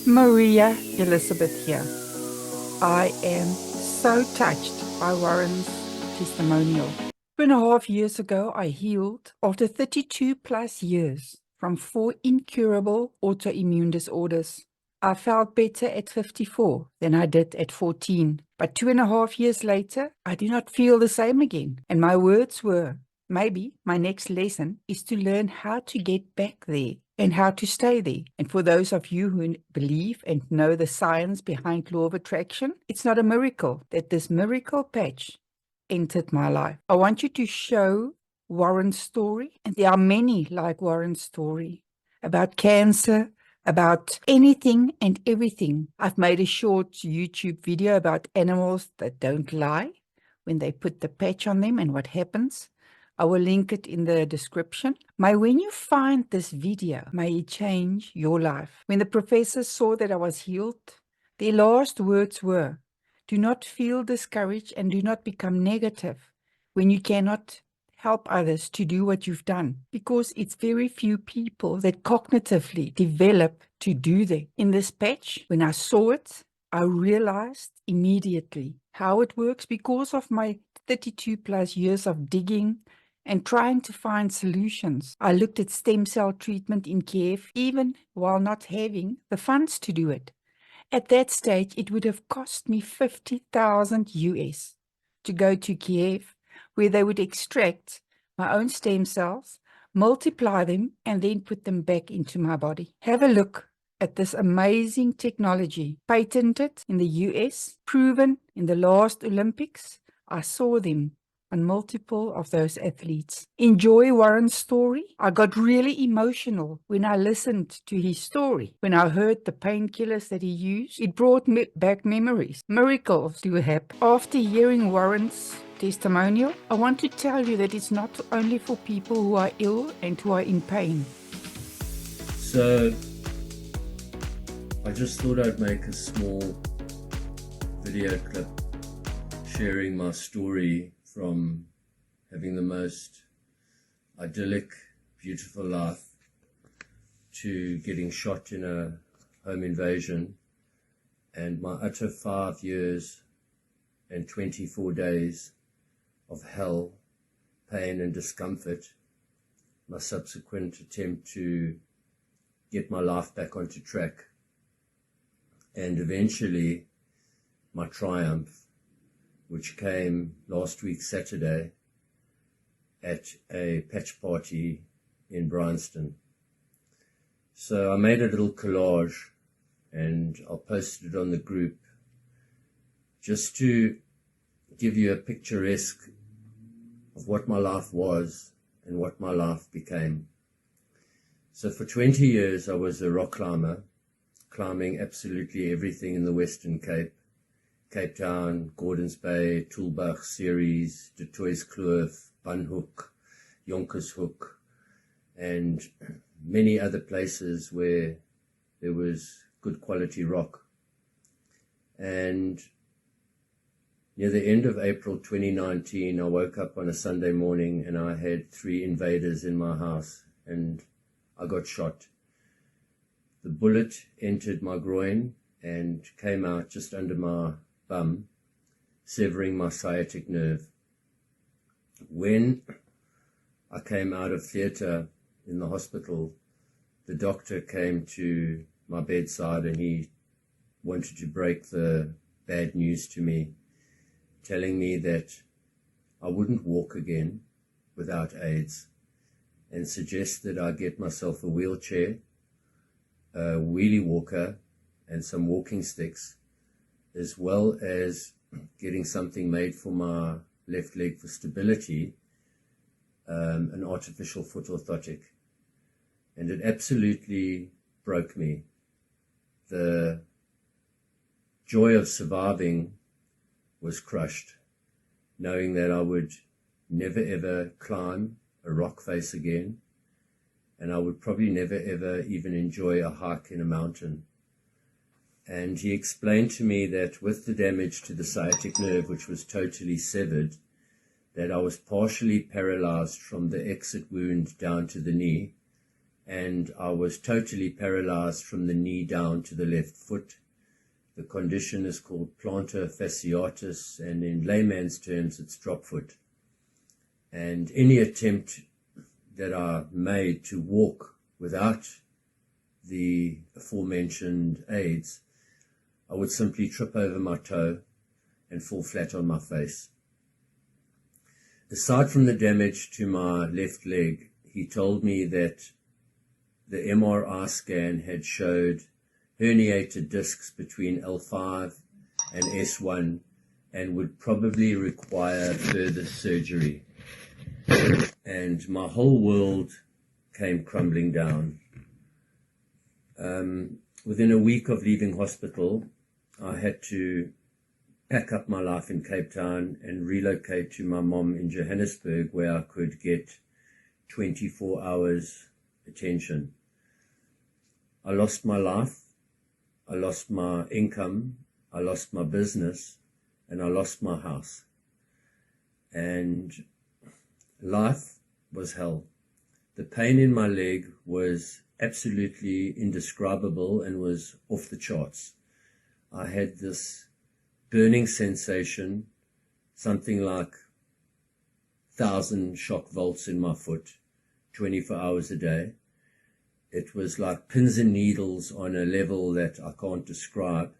Maria Elizabeth here. I am so touched by Warren's testimonial. 2.5 years ago, I healed after 32 plus years from 4 incurable autoimmune disorders. I felt better at 54 than I did at 14. But 2.5 years later, I do not feel the same again. And my words were, maybe my next lesson is to learn how to get back there and how to stay there. And for those of you who believe and know the science behind law of attraction, it's not a miracle that this miracle patch entered my life. I want you to show Warren's story, and there are many like Warren's story about cancer, about anything and everything. I've made a short YouTube video about animals that don't lie when they put the patch on them and what happens. I will link it in the description. When you find this video, may it change your life. When the professors saw that I was healed, their last words were, do not feel discouraged and do not become negative when you cannot help others to do what you've done, because it's very few people that cognitively develop to do that. In this patch, when I saw it, I realized immediately how it works because of my 32 plus years of digging and trying to find solutions. I looked at stem cell treatment in Kiev, even while not having the funds to do it. At that stage, it would have cost me 50,000 US to go to Kiev, where they would extract my own stem cells, multiply them, and then put them back into my body. Have a look at this amazing technology, patented in the US, proven in the last Olympics. I saw them on multiple of those athletes. Enjoy Warren's story. I got really emotional when I listened to his story. When I heard the painkillers that he used, it brought me back memories. Miracles do happen. After hearing Warren's testimonial, I want to tell you that it's not only for people who are ill and who are in pain. So I just thought I'd make a small video clip sharing my story from having the most idyllic, beautiful life to getting shot in a home invasion, and my utter 5 years and 24 days of hell, pain and discomfort, my subsequent attempt to get my life back onto track, and eventually my triumph, which came last week Saturday at a patch party in Bryanston. So I made a little collage and I'll post it on the group just to give you a picturesque of what my life was and what my life became. So for 20 years I was a rock climber, climbing absolutely everything in the Western Cape. Cape Town, Gordons Bay, Tulbach, Ceres, De Toys Kloof, Bunhoek, Jonkershoek, and many other places where there was good quality rock. And near the end of April 2019, I woke up on a Sunday morning and I had 3 invaders in my house and I got shot. The bullet entered my groin and came out just under my bum, severing my sciatic nerve. When I came out of theatre in the hospital, the doctor came to my bedside and he wanted to break the bad news to me, telling me that I wouldn't walk again without aids, and suggest that I get myself a wheelchair, a wheelie walker, and some walking sticks, as well as getting something made for my left leg for stability, an artificial foot orthotic. And it absolutely broke me. The joy of surviving was crushed, knowing that I would never ever climb a rock face again, and I would probably never ever even enjoy a hike in a mountain. And he explained to me that with the damage to the sciatic nerve, which was totally severed, that I was partially paralyzed from the exit wound down to the knee, and I was totally paralyzed from the knee down to the left foot. The condition is called plantar fasciitis, and in layman's terms, it's drop foot. And any attempt that I made to walk without the aforementioned aids, I would simply trip over my toe and fall flat on my face. Aside from the damage to my left leg, he told me that the MRI scan had showed herniated discs between L5 and S1 and would probably require further surgery. And my whole world came crumbling down. Within a week of leaving hospital, I had to pack up my life in Cape Town and relocate to my mom in Johannesburg, where I could get 24 hours attention. I lost my life, I lost my income, I lost my business, and I lost my house. And life was hell. The pain in my leg was absolutely indescribable and was off the charts. I had this burning sensation, something like 1,000 shock volts in my foot, 24 hours a day. It was like pins and needles on a level that I can't describe.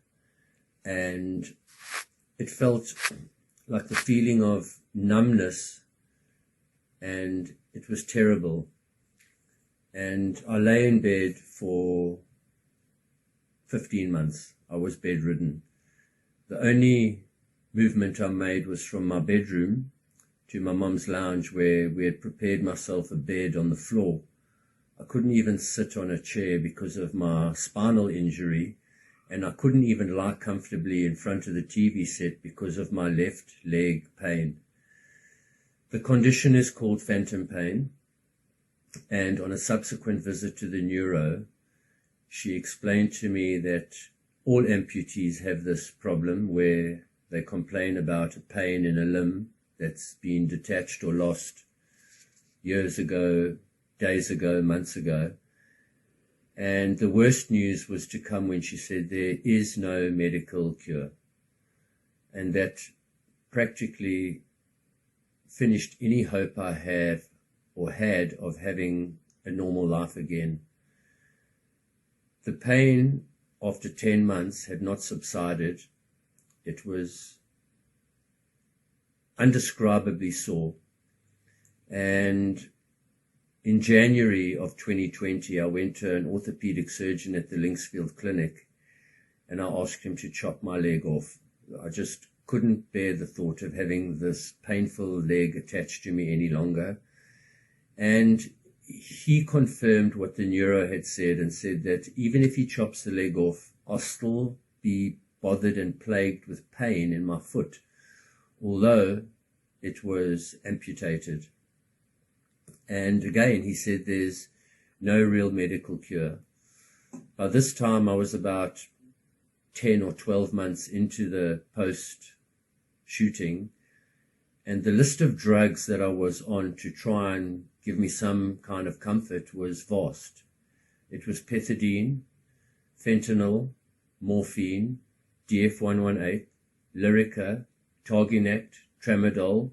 And it felt like the feeling of numbness, and it was terrible. And I lay in bed for 15 months. I was bedridden. The only movement I made was from my bedroom to my mum's lounge, where we had prepared myself a bed on the floor. I couldn't even sit on a chair because of my spinal injury, and I couldn't even lie comfortably in front of the TV set because of my left leg pain. The condition is called phantom pain, and on a subsequent visit to the neuro, she explained to me that all amputees have this problem where they complain about a pain in a limb that's been detached or lost years ago, days ago, months ago. And the worst news was to come when she said there is no medical cure. And that practically finished any hope I have or had of having a normal life again. The pain after 10 months had not subsided. It was undescribably sore. And in January of 2020, I went to an orthopedic surgeon at the Linksfield Clinic, and I asked him to chop my leg off. I just couldn't bear the thought of having this painful leg attached to me any longer. And he confirmed what the neuro had said, and said that even if he chops the leg off, I'll still be bothered and plagued with pain in my foot, although it was amputated. And again, he said there's no real medical cure. By this time, I was about 10 or 12 months into the post-shooting, and the list of drugs that I was on to try and give me some kind of comfort was vast. It was pethidine, fentanyl, morphine, DF118, Lyrica, Targinact, Tramadol,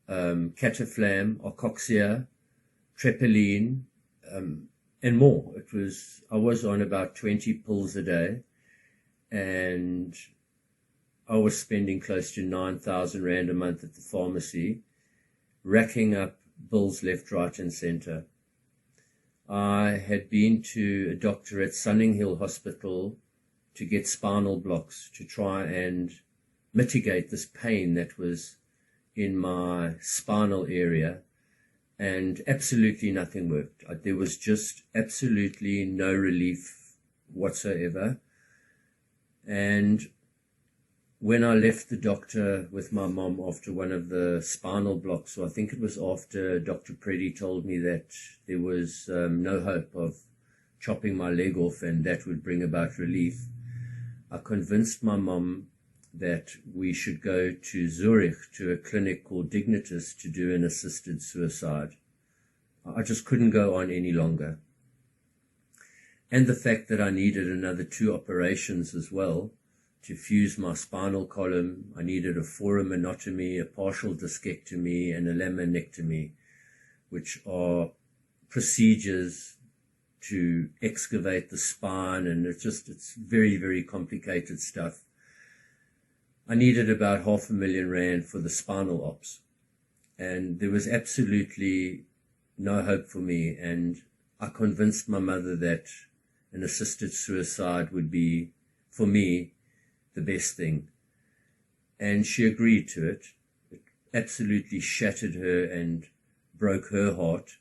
Cataflam, Ocoxia, Trepoline, and more. I was on about 20 pills a day, and I was spending close to 9,000 Rand a month at the pharmacy, racking up bills left, right, and center. I had been to a doctor at Sunninghill Hospital to get spinal blocks to try and mitigate this pain that was in my spinal area, and absolutely nothing worked. There was just absolutely no relief whatsoever. And when I left the doctor with my mom after one of the spinal blocks, so I think it was after Dr. Preddy told me that there was no hope of chopping my leg off and that would bring about relief, I convinced my mom that we should go to Zurich to a clinic called Dignitas to do an assisted suicide. I just couldn't go on any longer. and the fact that I needed another 2 operations as well to fuse my spinal column. I needed a foraminotomy, a partial discectomy, and a laminectomy, which are procedures to excavate the spine, and it's very, very complicated stuff. I needed about R500,000 for the spinal ops, and there was absolutely no hope for me, and I convinced my mother that an assisted suicide would be, for me, the best thing. And she agreed to it. It absolutely shattered her and broke her heart,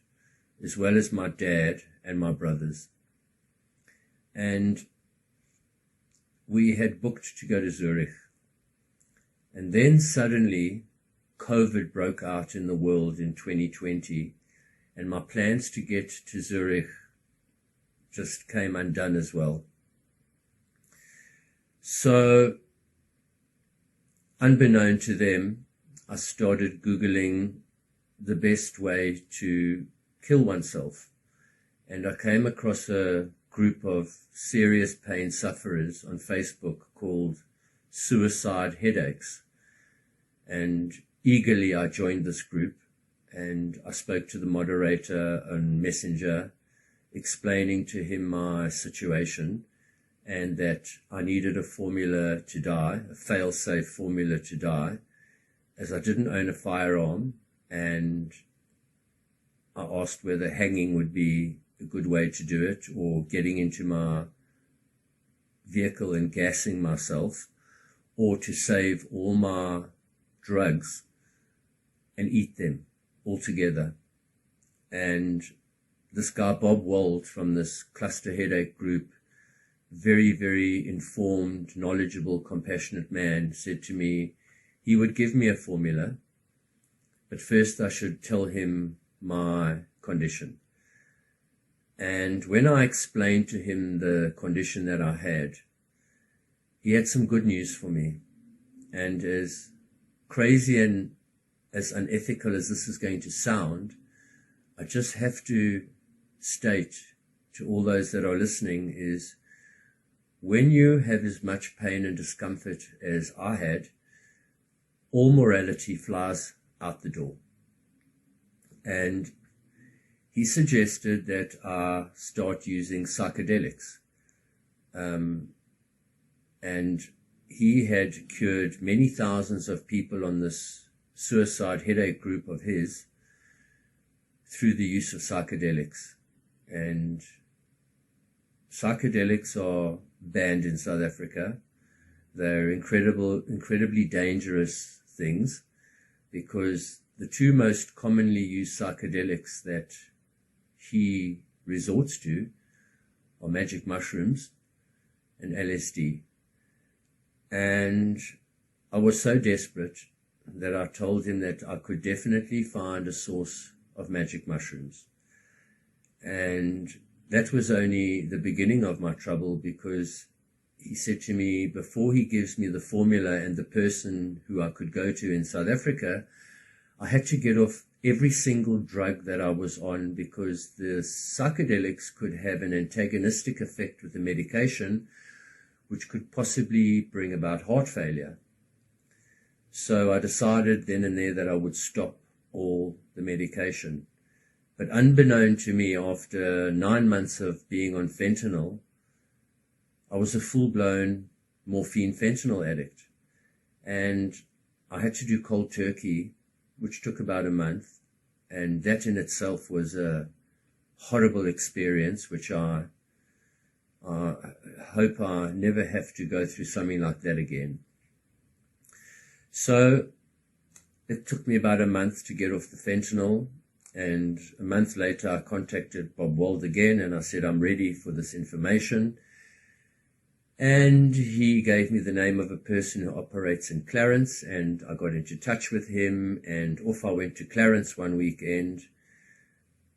as well as my dad and my brothers. And we had booked to go to Zurich. And then suddenly COVID broke out in the world in 2020, and my plans to get to Zurich just came undone as well. So, unbeknown to them, I started Googling the best way to kill oneself. And I came across a group of serious pain sufferers on Facebook called Suicide Headaches. And eagerly I joined this group, and I spoke to the moderator on Messenger, explaining to him my situation and that I needed a formula to die, a fail-safe formula to die, as I didn't own a firearm, and I asked whether hanging would be a good way to do it, or getting into my vehicle and gassing myself, or to save all my drugs and eat them altogether. And this guy, Bob Wald, from this cluster headache group, very, very informed, knowledgeable, compassionate man, said to me he would give me a formula, but first I should tell him my condition. And when I explained to him the condition that I had, he had some good news for me. And as crazy and as unethical as this is going to sound, I just have to state to all those that are listening is, when you have as much pain and discomfort as I had, all morality flies out the door. And he suggested that I start using psychedelics. And he had cured many thousands of people on this suicide headache group of his through the use of psychedelics. And psychedelics are banned in South Africa. They're incredibly dangerous things, because the 2 most commonly used psychedelics that he resorts to are magic mushrooms and LSD. And I was so desperate that I told him that I could definitely find a source of magic mushrooms. And that was only the beginning of my trouble, because he said to me, before he gives me the formula and the person who I could go to in South Africa, I had to get off every single drug that I was on, because the psychedelics could have an antagonistic effect with the medication, which could possibly bring about heart failure. So I decided then and there that I would stop all the medication. But unbeknown to me, after 9 months of being on fentanyl, I was a full-blown morphine fentanyl addict. And I had to do cold turkey, which took about a month. And that in itself was a horrible experience, which I hope I never have to go through something like that again. So it took me about a month to get off the fentanyl. And a month later, I contacted Bob Wald again, and I said, I'm ready for this information. And he gave me the name of a person who operates in Clarence, and I got into touch with him, and off I went to Clarence one weekend,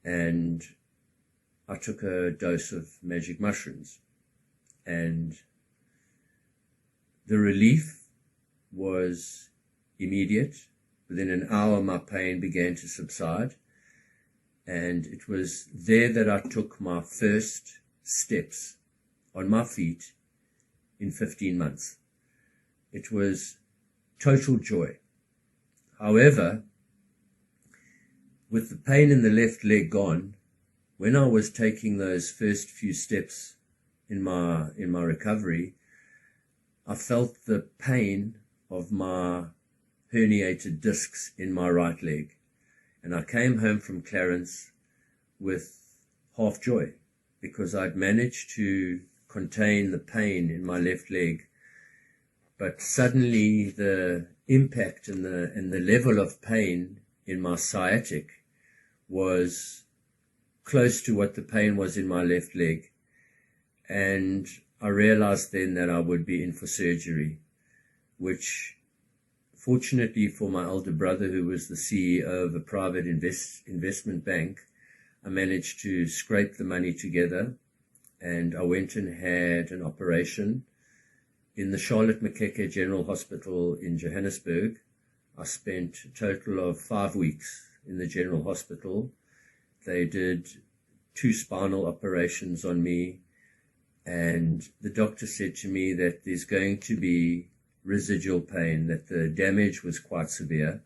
and I took a dose of magic mushrooms. And the relief was immediate. Within an hour, my pain began to subside. And it was there that I took my first steps on my feet in 15 months. It was total joy. However, with the pain in the left leg gone, when I was taking those first few steps in my recovery, I felt the pain of my herniated discs in my right leg. And I came home from Clarence with half joy because I'd managed to contain the pain in my left leg. But suddenly the impact and the level of pain in my sciatic was close to what the pain was in my left leg. And I realized then that I would be in for surgery, which fortunately for my elder brother, who was the CEO of a private investment bank, I managed to scrape the money together, and I went and had an operation in the Charlotte Makeke General Hospital in Johannesburg. I spent a total of 5 weeks in the General Hospital. They did 2 spinal operations on me, and the doctor said to me that there's going to be residual pain, that the damage was quite severe,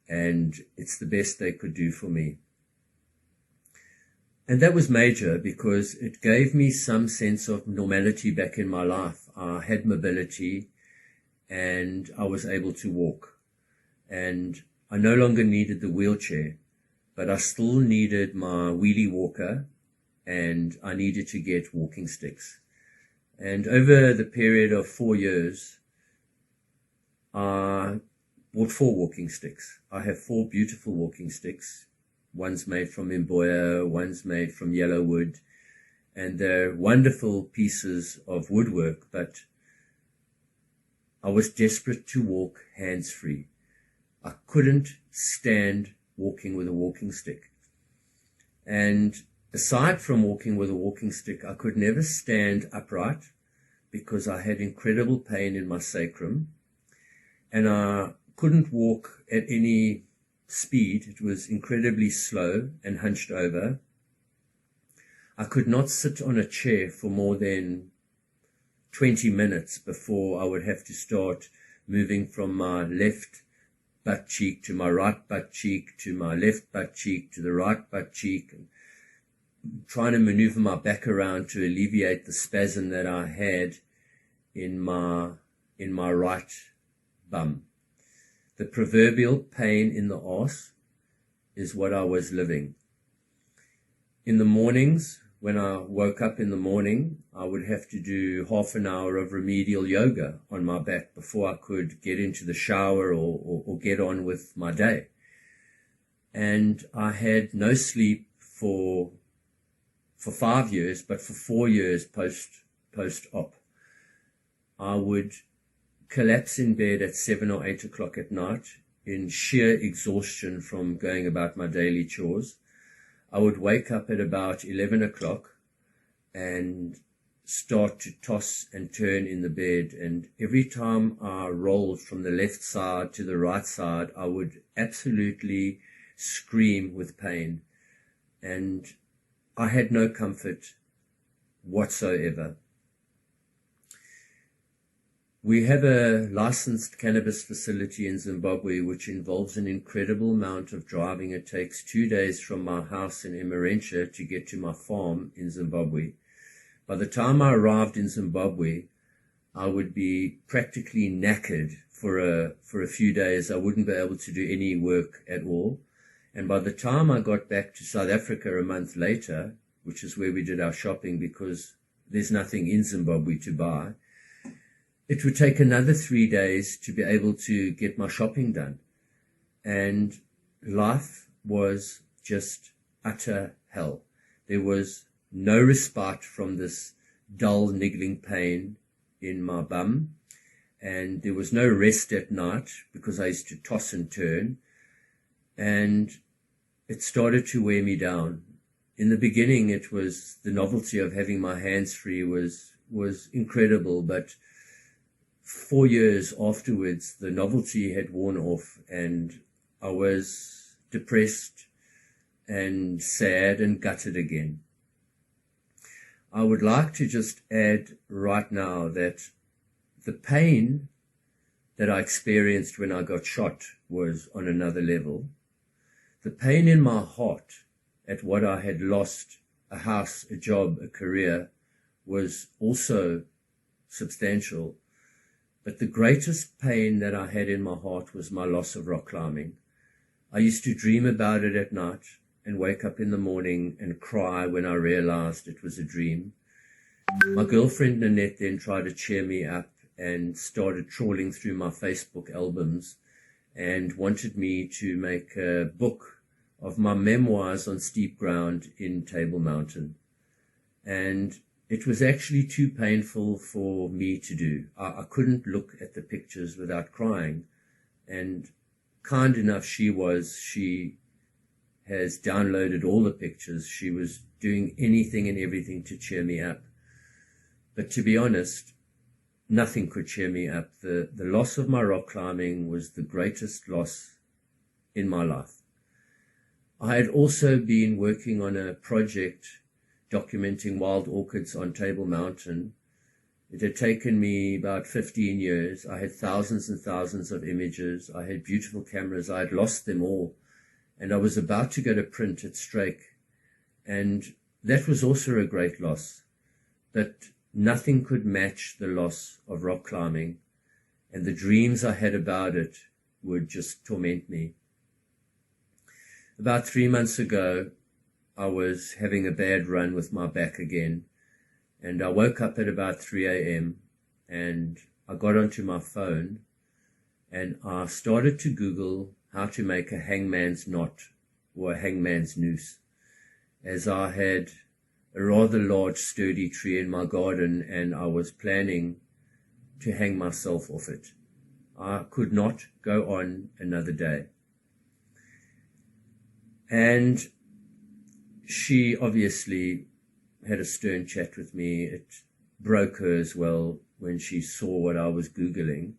and it's the best they could do for me. And that was major because it gave me some sense of normality back in my life. I had mobility and I was able to walk, and I no longer needed the wheelchair, but I still needed my wheelie walker and I needed to get walking sticks. And over the period of 4 years, I bought 4 walking sticks. I have 4 beautiful walking sticks. One's made from Mboya, one's made from yellow wood, and they're wonderful pieces of woodwork, but I was desperate to walk hands-free. I couldn't stand walking with a walking stick. And aside from walking with a walking stick, I could never stand upright because I had incredible pain in my sacrum, and I couldn't walk at any speed. It was incredibly slow and hunched over. I could not sit on a chair for more than 20 minutes before I would have to start moving from my left butt cheek to my right butt cheek to my left butt cheek to the right butt cheek, and trying to maneuver my back around to alleviate the spasm that I had in my right bum. The proverbial pain in the arse is what I was living. In the mornings, when I woke up in the morning, I would have to do half an hour of remedial yoga on my back before I could get into the shower or get on with my day. And I had no sleep for 5 years, but for 4 years post-op. I would collapse in bed at 7 or 8 o'clock at night in sheer exhaustion from going about my daily chores. I would wake up at about 11 o'clock and start to toss and turn in the bed. And every time I rolled from the left side to the right side, I would absolutely scream with pain. And I had no comfort whatsoever. We have a licensed cannabis facility in Zimbabwe, which involves an incredible amount of driving. It takes 2 days from my house in Emerentia to get to my farm in Zimbabwe. By the time I arrived in Zimbabwe, I would be practically knackered for a few days. I wouldn't be able to do any work at all. And by the time I got back to South Africa a month later, which is where we did our shopping because there's nothing in Zimbabwe to buy, it would take another 3 days to be able to get my shopping done. And life was just utter hell. There was no respite from this dull, niggling pain in my bum. And there was no rest at night because I used to toss and turn. And it started to wear me down. In the beginning, it was the novelty of having my hands free was incredible, but 4 years afterwards, the novelty had worn off and I was depressed and sad and gutted again. I would like to just add right now that the pain that I experienced when I got shot was on another level. The pain in my heart at what I had lost, a house, a job, a career, was also substantial. But the greatest pain that I had in my heart was my loss of rock climbing. I used to dream about it at night and wake up in the morning and cry when I realized it was a dream. My girlfriend Nanette then tried to cheer me up and started trawling through my Facebook albums and wanted me to make a book of my memoirs on steep ground in Table Mountain. And it was actually too painful for me to do. I couldn't look at the pictures without crying. And kind enough she has downloaded all the pictures. She was doing anything and everything to cheer me up. But to be honest, nothing could cheer me up. The loss of my rock climbing was the greatest loss in my life. I had also been working on a project documenting wild orchids on Table Mountain. It had taken me about 15 years. I had thousands and thousands of images. I had beautiful cameras. I had lost them all. And I was about to go to print at Strake. And that was also a great loss. But nothing could match the loss of rock climbing. And the dreams I had about it would just torment me. About 3 months ago, I was having a bad run with my back again. And I woke up at about 3 a.m. and I got onto my phone and I started to Google how to make a hangman's knot or a hangman's noose, as I had a rather large sturdy tree in my garden and I was planning to hang myself off it. I could not go on another day. And she obviously had a stern chat with me. It broke her as well when she saw what I was Googling.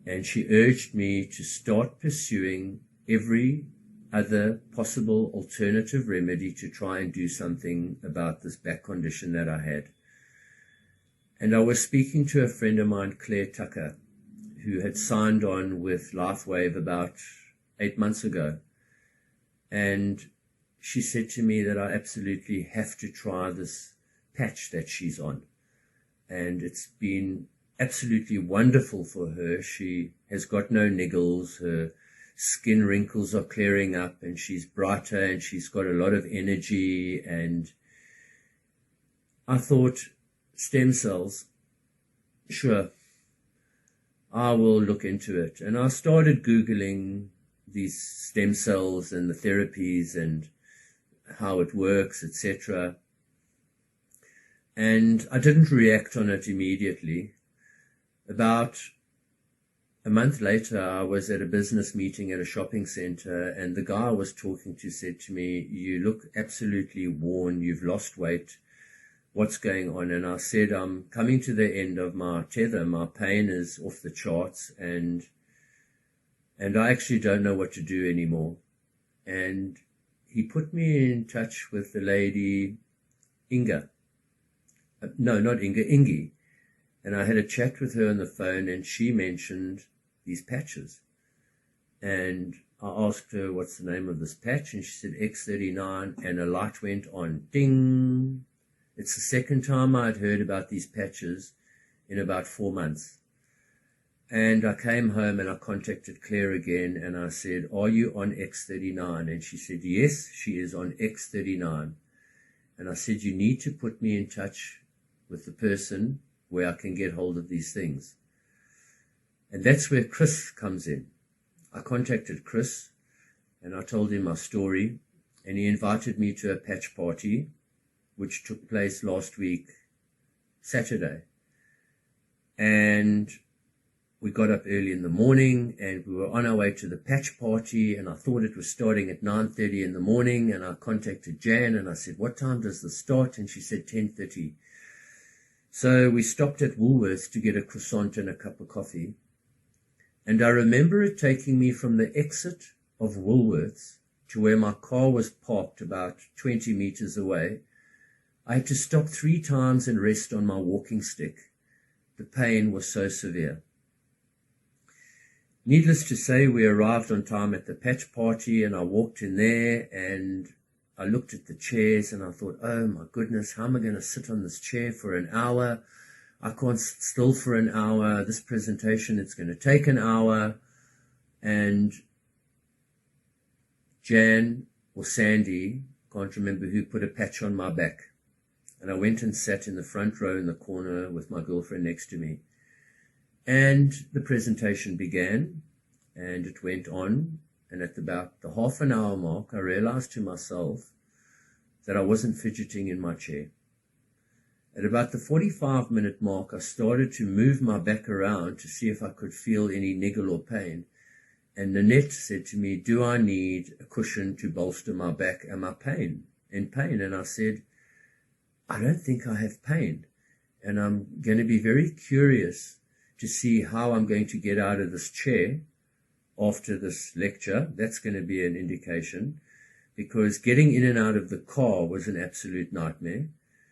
And she urged me to start pursuing every other possible alternative remedy to try and do something about this back condition that I had. And I was speaking to a friend of mine, Claire Tucker, who had signed on with LifeWave about 8 months ago. And she said to me that I absolutely have to try this patch that she's on. And it's been absolutely wonderful for her. She has got no niggles. Her skin wrinkles are clearing up and she's brighter and she's got a lot of energy. And I thought, stem cells, sure, I will look into it. And I started Googling these stem cells and the therapies and how it works, etc. And I didn't react on it immediately. About a month later, I was at a business meeting at a shopping center, and the guy I was talking to said to me, "You look absolutely worn, you've lost weight, what's going on?" And I said, "I'm coming to the end of my tether, my pain is off the charts, and I actually don't know what to do anymore." And he put me in touch with the lady, Inga. No, not Inga, Ingi. And I had a chat with her on the phone and she mentioned these patches. And I asked her, "What's the name of this patch?" And she said, X39, and a light went on. Ding! It's the second time I'd heard about these patches in about 4 months. And I came home and I contacted Claire again and I said, "Are you on X39? And she said, "Yes, she is on X39. And I said, "You need to put me in touch with the person where I can get hold of these things." And that's where Chris comes in. I contacted Chris and I told him my story and he invited me to a patch party, which took place last week, Saturday. And we got up early in the morning and we were on our way to the patch party and I thought it was starting at 9:30 in the morning and I contacted Jan and I said, "What time does this start?" And she said 10:30. So we stopped at Woolworths to get a croissant and a cup of coffee. And I remember it taking me from the exit of Woolworths to where my car was parked about 20 meters away. I had to stop 3 times and rest on my walking stick. The pain was so severe. Needless to say, we arrived on time at the patch party, and I walked in there and I looked at the chairs and I thought, oh my goodness, how am I going to sit on this chair for an hour? I can't sit still for an hour. This presentation, it's going to take an hour. And Jan or Sandy, can't remember who, put a patch on my back. And I went and sat in the front row in the corner with my girlfriend next to me. And the presentation began, and it went on. And at about the half an hour mark, I realized to myself that I wasn't fidgeting in my chair. At about the 45-minute mark, I started to move my back around to see if I could feel any niggle or pain. And Nanette said to me, do I need a cushion to bolster my back? Am I in pain? And I said, I don't think I have pain. And I'm going to be very curious to see how I'm going to get out of this chair after this lecture. That's going to be an indication, because getting in and out of the car was an absolute nightmare.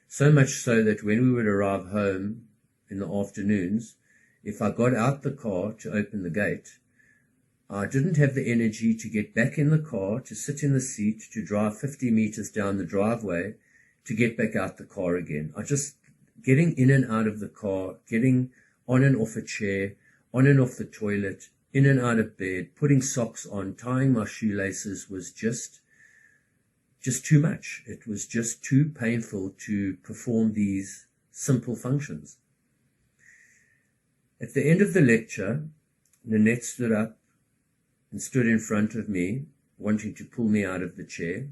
So much so that when we would arrive home in the afternoons, if I got out the car to open the gate, I didn't have the energy to get back in the car, to sit in the seat, to drive 50 meters down the driveway, to get back out the car again. Getting in and out of the car, getting on and off a chair, on and off the toilet, in and out of bed, putting socks on, tying my shoelaces was just too much. It was just too painful to perform these simple functions. At the end of the lecture, Nanette stood up and stood in front of me, wanting to pull me out of the chair.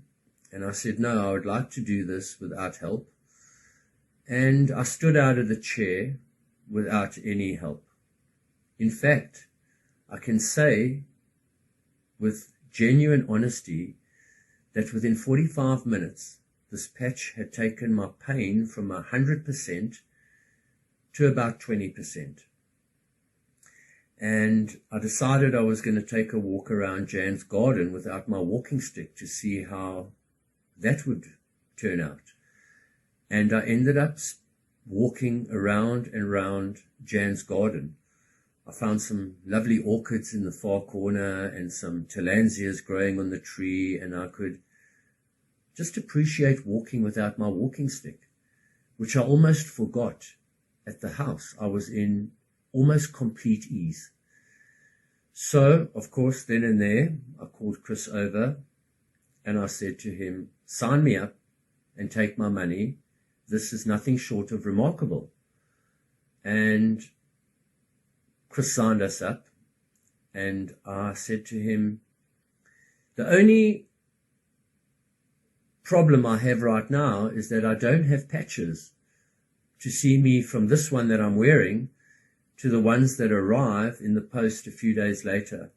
And I said, no, I would like to do this without help. And I stood out of the chair without any help. In fact, I can say with genuine honesty that within 45 minutes, this patch had taken my pain from 100% to about 20%. And I decided I was going to take a walk around Jan's garden without my walking stick to see how that would turn out. And I ended up walking around and around Jan's garden. I found some lovely orchids in the far corner and some tillandsias growing on the tree, and I could just appreciate walking without my walking stick, which I almost forgot at the house. I was in almost complete ease. So, of course, then and there, I called Chris over and I said to him, sign me up and take my money. This is nothing short of remarkable. And Chris signed us up, and I said to him, the only problem I have right now is that I don't have patches to see me from this one that I'm wearing to the ones that arrive in the post a few days later.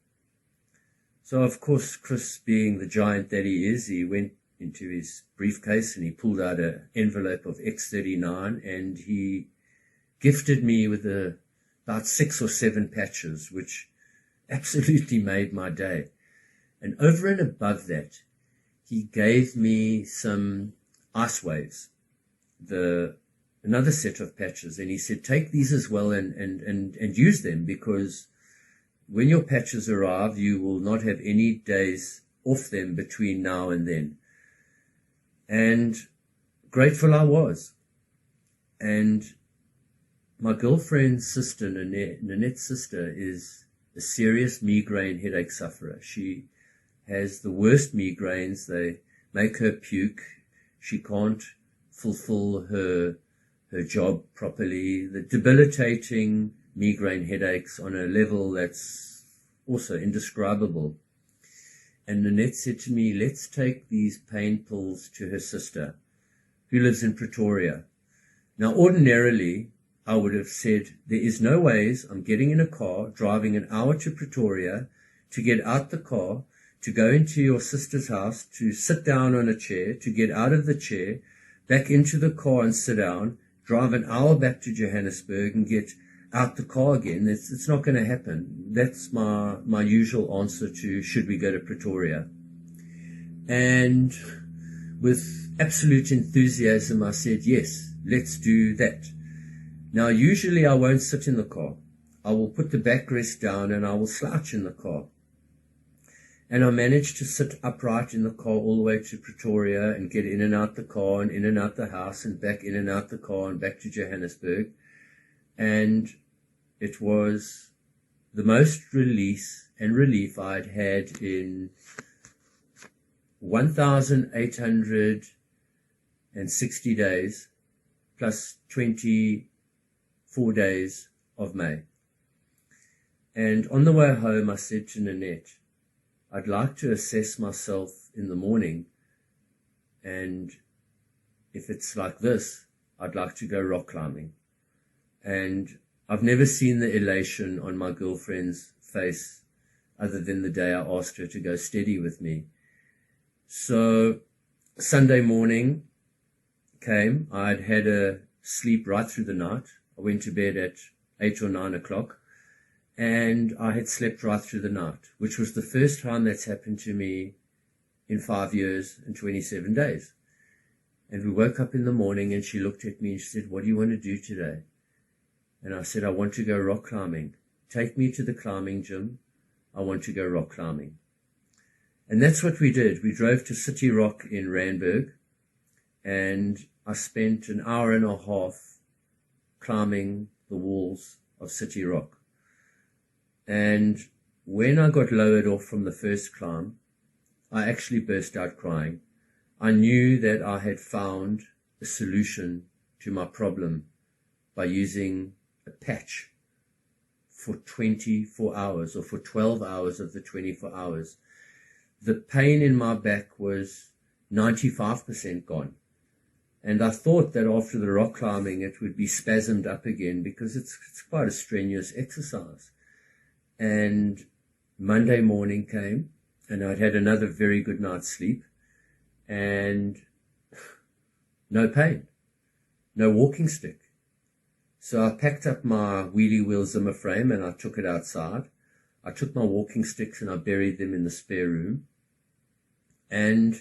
So, of course, Chris, being the giant that he is, he went into his briefcase and he pulled out an envelope of X39, and he gifted me with about 6 or 7 patches, which absolutely made my day. And over and above that, he gave me some ice waves, another set of patches, and he said, take these as well and use them, because when your patches arrive, you will not have any days off them between now and then. And grateful I was. And my girlfriend's sister, Nanette's sister, is a serious migraine headache sufferer. She has the worst migraines. They make her puke. She can't fulfill her job properly. The debilitating migraine headaches on a level that's also indescribable. And Nanette said to me, let's take these pain pills to her sister, who lives in Pretoria. Now, ordinarily, I would have said, there is no ways I'm getting in a car, driving an hour to Pretoria, to get out the car, to go into your sister's house, to sit down on a chair, to get out of the chair, back into the car and sit down, drive an hour back to Johannesburg and get out the car again. It's not going to happen. That's my usual answer to should we go to Pretoria. And with absolute enthusiasm, I said, yes, let's do that. Now, usually I won't sit in the car. I will put the backrest down and I will slouch in the car. And I managed to sit upright in the car all the way to Pretoria and get in and out the car and in and out the house and back in and out the car and back to Johannesburg. And it was the most release and relief I'd had in 1,860 days plus 24 days of May. And on the way home, I said to Nanette, I'd like to assess myself in the morning, and if it's like this, I'd like to go rock climbing. And I've never seen the elation on my girlfriend's face other than the day I asked her to go steady with me. So Sunday morning came. I'd had a sleep right through the night. I went to bed at 8 or 9 o'clock. And I had slept right through the night, which was the first time that's happened to me in 5 years and 27 days. And we woke up in the morning and she looked at me and she said, what do you want to do today? And I said, I want to go rock climbing. Take me to the climbing gym. I want to go rock climbing. And that's what we did. We drove to City Rock in Randburg, and I spent an hour and a half climbing the walls of City Rock. And when I got lowered off from the first climb, I actually burst out crying. I knew that I had found a solution to my problem by using a patch for 24 hours or for 12 hours of the 24 hours. The pain in my back was 95% gone. And I thought that after the rock climbing, it would be spasmed up again because it's quite a strenuous exercise. And Monday morning came, and I'd had another very good night's sleep, and no pain, no walking stick. So I packed up my wheelie wheel Zimmer frame and I took it outside. I took my walking sticks and I buried them in the spare room. And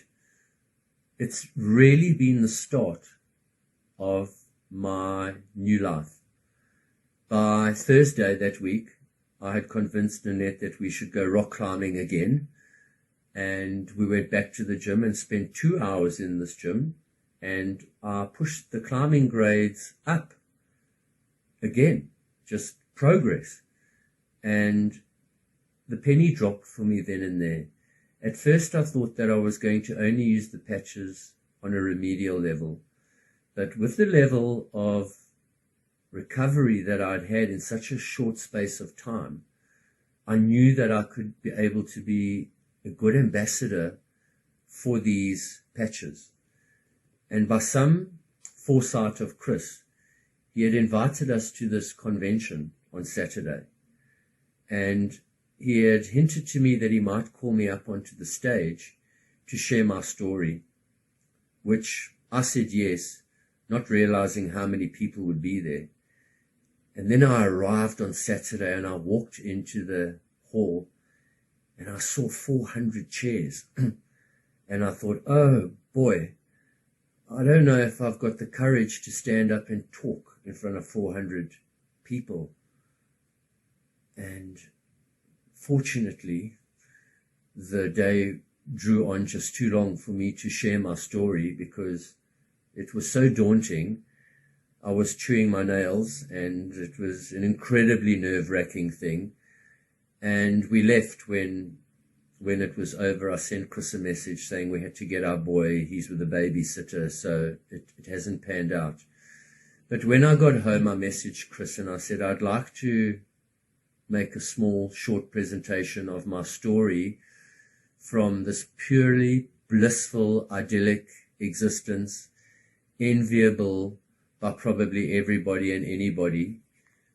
it's really been the start of my new life. By Thursday that week, I had convinced Nanette that we should go rock climbing again. And we went back to the gym and spent 2 hours in this gym. And I pushed the climbing grades up again, just progress. And the penny dropped for me then and there. At first I thought that I was going to only use the patches on a remedial level. But with the level of recovery that I'd had in such a short space of time, I knew that I could be able to be a good ambassador for these patches. And by some foresight of Chris, he had invited us to this convention on Saturday. And he had hinted to me that he might call me up onto the stage to share my story, which I said yes, not realizing how many people would be there. And then I arrived on Saturday and I walked into the hall and I saw 400 chairs. And I thought, oh boy, I don't know if I've got the courage to stand up and talk in front of 400 people. And fortunately, the day drew on just too long for me to share my story because it was so daunting. I was chewing my nails and it was an incredibly nerve-wracking thing. And we left when it was over. I sent Chris a message saying we had to get our boy. He's with a babysitter, so it hasn't panned out. But when I got home, I messaged Chris and I said, I'd like to make a small, short presentation of my story from this purely blissful, idyllic existence, enviable by probably everybody and anybody,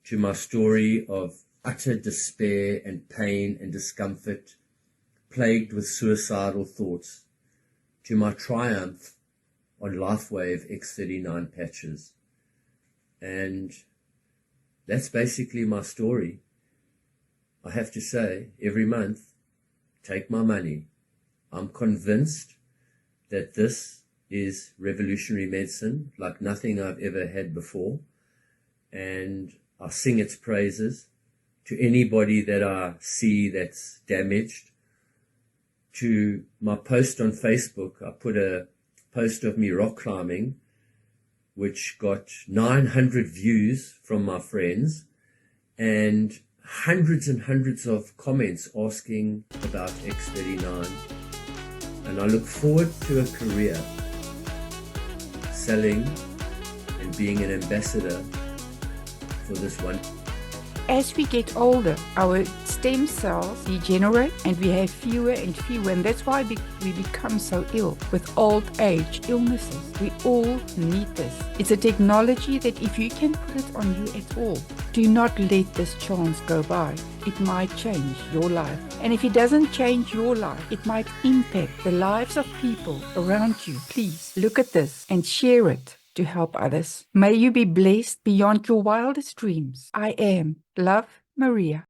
to my story of utter despair and pain and discomfort, plagued with suicidal thoughts, to my triumph on LifeWave X39 patches. And that's basically my story. I have to say, every month, take my money. I'm convinced that this is revolutionary medicine, like nothing I've ever had before. And I sing its praises to anybody that I see that's damaged. To my post on Facebook, I put a post of me rock climbing, which got 900 views from my friends and hundreds and hundreds of comments asking about X39. And I look forward to a career selling and being an ambassador for this one. As we get older, our stem cells degenerate and we have fewer and fewer, and that's why we become so ill with old age illnesses. We all need this. It's a technology that if you can put it on you at all, do not let this chance go by. It might change your life. And if it doesn't change your life, it might impact the lives of people around you. Please look at this and share it to help others. May you be blessed beyond your wildest dreams. I am Love, Maria.